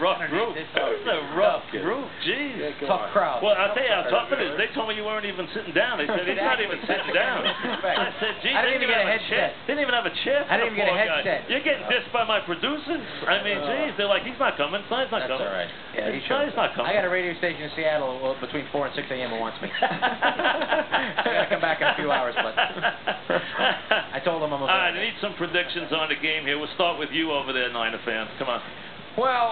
Rough group. It's a rough group. Jeez. Tough crowd. Well, I'll tell you how tough it is. They told me you weren't even sitting down. They said he's not even sitting down. I said, geez, I didn't even get a headset. They didn't even have a chair. I didn't even get a headset. You're getting dissed by my producers. I mean, geez, they're like, he's not coming. Slide's not coming. That's all right. Yeah, Slide's not coming. I got a radio station in Seattle between 4 and 6 a.m. who wants me. I got to come back in a few hours, but I told them I'm available. All right, I need some predictions on the game here. We'll start with you over there, Niner fans. Come on. Well,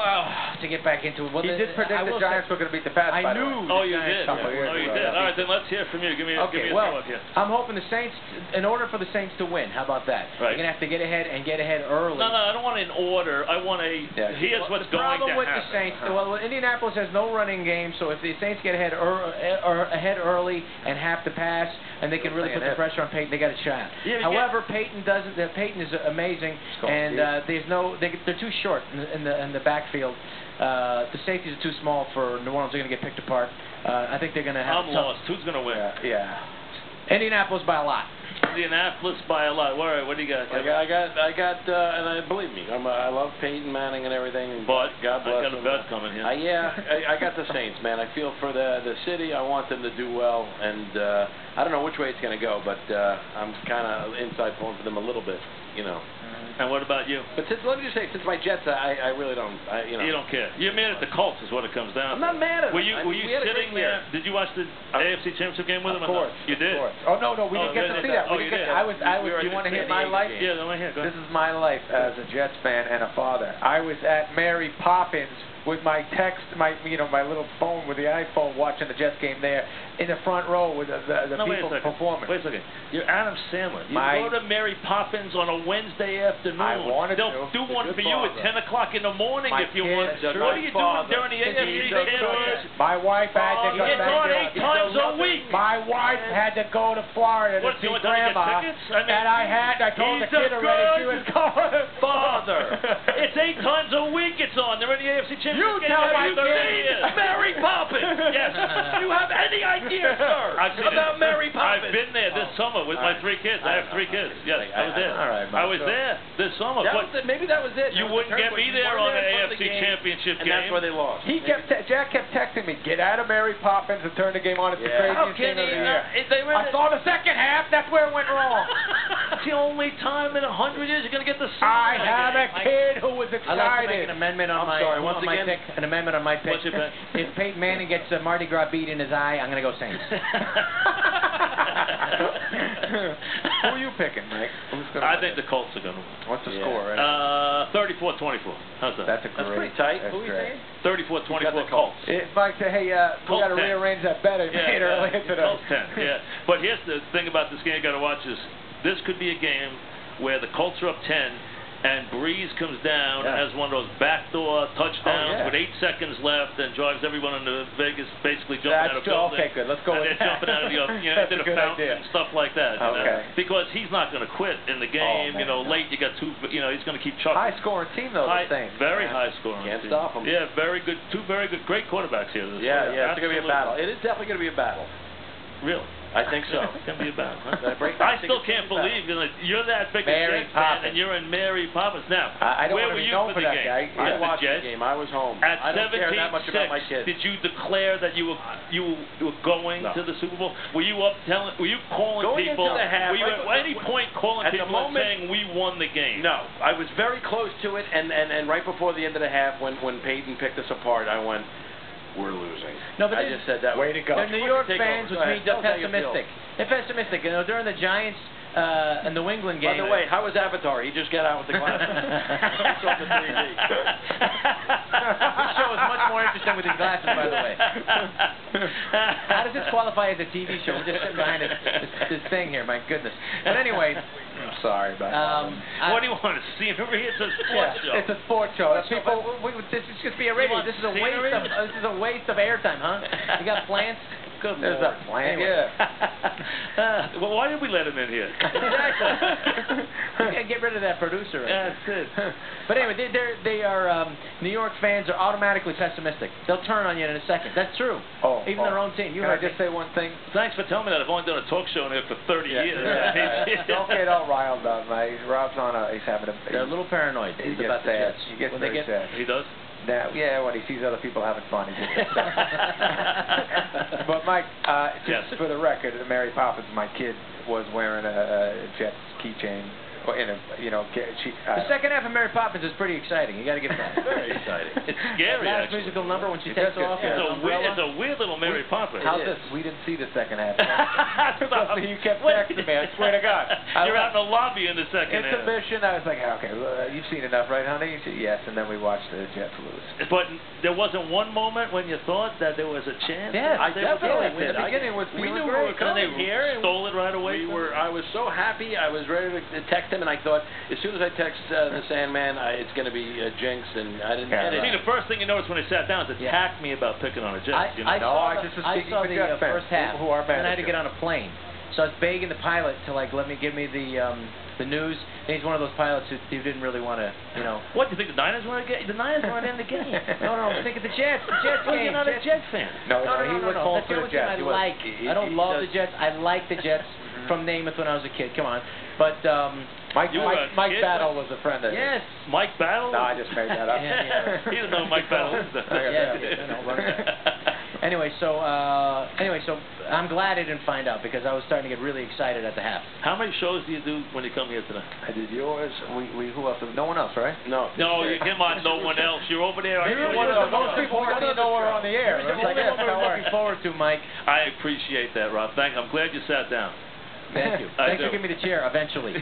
to get back into it, he did predict the Giants were going to beat the Pats. I knew. Oh, you did. Oh, you did. All right, then let's hear from you. Give me a thought here. I'm hoping the Saints, in order for the Saints to win, how about that? Right. You're going to have to get ahead and get ahead early. No, I don't want an order. I want a, here's what's going to happen. The problem with the Saints, well, Indianapolis has no running game, so if the Saints get ahead early and have to pass, and they can really put the pressure on Peyton, they got a shot. Yeah, however, Peyton doesn't. Peyton is amazing, and there's no. They're too short in the backfield. The safeties are too small for New Orleans. They're going to get picked apart. I think they're going to have. I'm lost. Who's going to win? Yeah. Indianapolis by a lot. Indianapolis by a lot. All right, what do you got? I got, and believe me, I love Peyton Manning and everything. But God bless I got a bet coming here. I got the Saints, man. I feel for the city. I want them to do well, and I don't know which way it's going to go, but I'm kind of inside pulling for them a little bit, you know. And what about you? But let me just say, since my Jets, I really don't, You don't care. You're mad at the Colts is what it comes down to. I'm not mad at them. Were you sitting there? Did you watch the AFC Championship game with them? Of course. You did? Of course. Oh, no, we didn't get to see that. Oh, you did? I was. Do you want to hear my life? Yeah, let me hear. Go ahead. This is my life as a Jets fan and a father. I was at Mary Poppins with my my little phone with the iPhone watching the Jets game there in the front row with the people performing. Wait a second. You're Adam Sandler. You go to Mary Poppins on a Wednesday afternoon. I wanted They'll do one for you at 10 o'clock in the morning if you want. What are you doing during the AFC Championship? My wife had to go It's on 8 times a week. My wife had to go to Florida to see Grandma. And I told the kid already she was going. Father. It's 8 times a week it's on. They're in the AFC Championship. You tell my kid. Mary Poppins. Yes. Do you have any idea, sir, about Mary Poppins? I've been there this summer with my 3 kids. I have 3 kids. Yes, I was there. All right, I was there this summer. Maybe that was it. You wouldn't get me there on an AFC Championship game. And that's where they lost. Jack kept texting me, get out of Mary Poppins and turn the game on. It's the craziest thing of the year. I saw the second half. That's where it went wrong. It's the only time in 100 years you're going to get the I have a kid who was excited. I'd like to make an amendment on my pick. An amendment on my pick. What's your pick? If Peyton Manning gets a Mardi Gras bead in his eye, I'm going to go Saints. Who are you picking, Mike? I think the Colts are going to win. What's the score? 34-24. How's that? That's pretty tight. Who are you saying? 34-24 Colts. Mike said, hey, we got to rearrange that bet I made earlier today. Colts 10, yeah. But here's the thing about this game you got to watch is this could be a game where the Colts are up 10 and Breeze comes down and has one of those backdoor touchdowns with 8 seconds left and drives everyone into Vegas, basically jumping out of building. Okay, good. Let's go with that. Jumping out of the into the fountain and stuff like that. Because he's not going to quit in the game. Late you got 2. He's going to keep chucking. High scoring team though. Very high scoring. Can't stop them. Yeah, very good. 2 very good, great quarterbacks here. It's going to be a battle. It is definitely going to be a battle. Really? I think so. It's going to be a battle. I still can't believe you're that big a Jets fan and you're in Mary Poppins. Now, I don't where were you for the that game? guy. I watched the game. I was home. At I don't care that much about my 17-6, kids. did you declare that you were going to the Super Bowl? Were you Were you calling going people? Into the half, were you at any point calling people and saying we won the game? No, I was very close to it, and right before the end of the half, when Peyton picked us apart, I went, we're losing. No, but I just said that. Way to go. The New York fans, which means they're pessimistic. They're pessimistic. During the Giants and New England game. By the way, how was Avatar? He just got out with the glasses. It's on the 3D. This show is much more interesting with his glasses, by the way. How does this qualify as a TV show? We're just sitting behind this thing here. My goodness. But anyway. I'm sorry about that. What do you want to see? Remember, it's a sports show. It's a sports show. This is just be a radio. This is a waste of airtime, huh? You got plans? Good There's Lord. that plan. Anyway. Yeah. Well, why did we let him in here? Exactly. You gotta get rid of that producer. Right? That's it. But anyway, they are New York fans are automatically pessimistic. They'll turn on you in a second. That's true. Even their own team. Can I just say one thing? Thanks for telling me that. I've only done a talk show in here for 30 years. Don't get all riled up, mate. Rob's he's having a... They're a little paranoid. He gets about the sad. Jets. He gets when very sad. He does? Now, yeah, when he sees other people having fun, he gets upset. But, Mike, just for the record, Mary Poppins, my kid, was wearing a Jets keychain. The second half of Mary Poppins is pretty exciting. You got to give it that. Very exciting. It's scary. That last musical number when she takes off. It's a weird little Mary Poppins. How's this? We didn't see the second half. You kept texting me. I swear to God. You're out in the lobby in the second half. Intermission. I was like, okay, you've seen enough, right, honey? She said, yes. And then we watched the Jets lose. But there wasn't one moment when you thought that there was a chance. Yeah, I definitely In did. the beginning, was we knew we were coming here. Stole it right away. I was so happy. I was ready to text him, and I thought, as soon as I text the Sandman, it's going to be Jinx, and I didn't get it. See, the first thing you noticed when I sat down is attacked me about picking on a Jets. I saw the first half, who are and I had to get on a plane. So I was begging the pilot to give me the news. And he's one of those pilots who didn't really want to, What, do you think the Niners want to get? The Niners weren't in the game. No, I'm thinking the Jets. The Jets game. You're not a Jets fan. No, he was calling for the Jets. I like. I don't love the Jets. I like the Jets from Namath when I was a kid. Come on. But Mike Battle was a friend of his. Yes. Mike Battle? No, I just made that up. He doesn't know Mike Battle is. Anyway, so I'm glad I didn't find out because I was starting to get really excited at the half. How many shows do you do when you come here tonight? I did yours. Who else? No one else, right? No. No, you come on, no one else. You're over there. Most people don't even know we're on the air. It's the only one we're looking forward to, Mike. I appreciate that, Rob. I'm glad you sat down. Thank you. Thanks for giving me the chair eventually.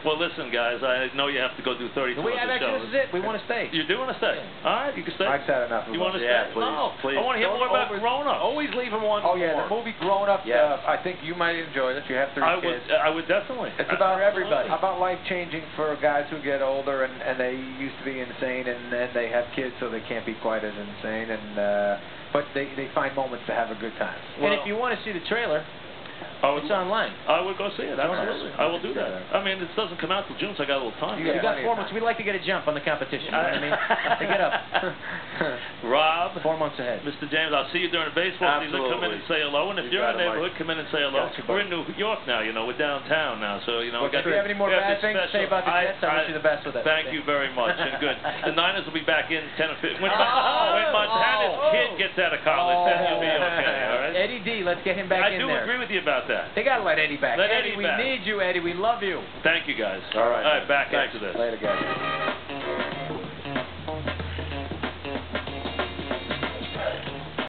Well, listen, guys, I know you have to go do 32 We have shows. This is it. We want to stay. You do want to stay? Yeah. All right, you can stay. I've said enough. You want to stay? Yeah, please. No, please. I want to hear more about Grown Up. Always leave him one. Oh, yeah, the movie Grown Up, I think you might enjoy this. You have 3 kids. I would definitely. It's about everybody. About life changing for guys who get older and they used to be insane and then they have kids so they can't be quite as insane. But they find moments to have a good time. And if you want to see the trailer, it's online. I would go see it, absolutely. I will do that. I mean, it doesn't come out till June, so I got a little time. You got 4 months. We'd like to get a jump on the competition. You know what I mean? To get up. Rob. 4 months ahead. Mr. James, I'll see you during the baseball season. Come in and say hello. And if you're in the neighborhood, come in and say hello. We're in New York now, we're downtown now. So, if you have any more bad things to say about the Jets, I wish you the best with that. Thank you very much. And good. The Niners will be back in 10 or 15. When Montana's kid gets out of college, then you'll be okay, all right? Eddie D, let's get him back in there. I do agree with you about that. They got to let Eddie back. Let Eddie we need you, Eddie. We love you. Thank you, guys. All right. All right, back after this. Later, guys.